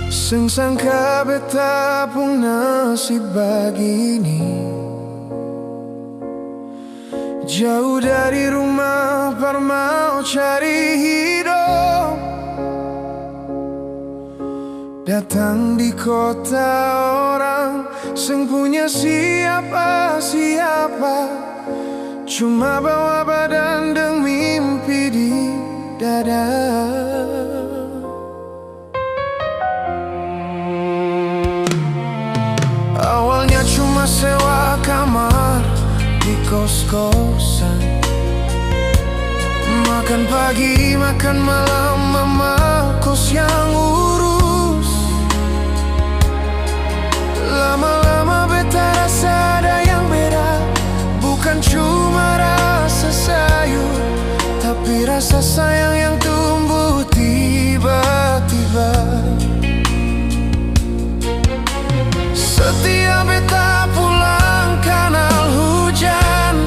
Sing sangka beta pun nasib begini, jauh dari rumah par mau cari hidup, datang di kota orang sing punya siapa-siapa, cuma bawa badan dan mimpi di dada. Awalnya cuma sewa kamar di kos-kosan, makan pagi, makan malam, mama kos yang urus. Lama-lama beta rasa ada yang beda, bukan cuma rasa sayur, tapi rasa sayang yang tumbuh tiba-tiba. Setiap beta pulang kanal hujan,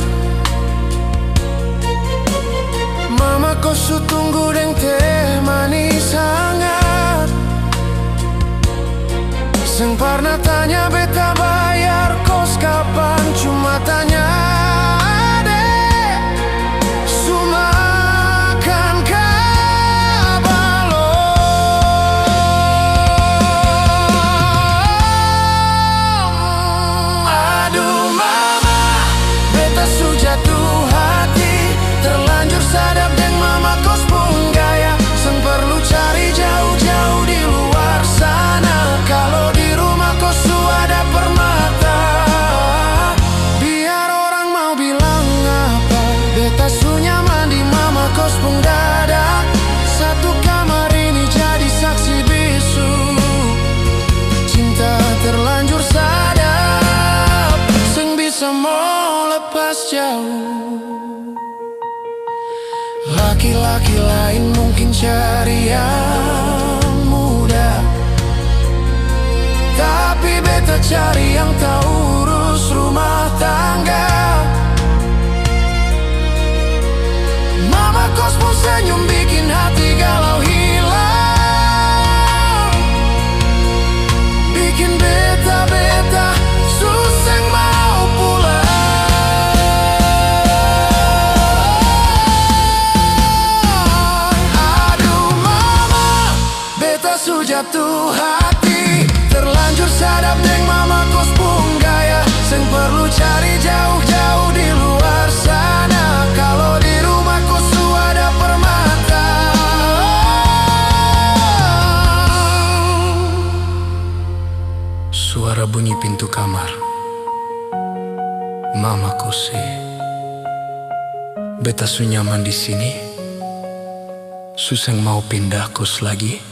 mama kos tunggu deng teh manis hangat. Seng pernah tanya beta bayar kos kapan, cuma tanya adek sumakan kabalo. Aduh mama, beta su jatuh hati, terlanjur sadap deng mama kos pun gaya. Seng perlu cari jauh-jauh di luar sana, kalau di rumah kos su ada permata. Biar orang mau bilang apa, beta su nyaman di mama kos pun dada. Satu kamar ini jadi saksi bisu, cinta terlanjur sadap, seng bisa mau lepas jauh. Laki-laki lain mungkin cari yang muda, tapi beta cari yang tahu urus rumah tangga. Mama kos pun senyum bikin hati galau hilang, bikin beta susah mau pulang. Su jatuh hati, terlanjur sadap deng mama kos pun gaya. Seng perlu cari jauh-jauh di luar sana, kalau di rumah kos su ada permata. Suara bunyi pintu kamar, mama kos beta su nyaman di sini, susah mau pindah kos lagi.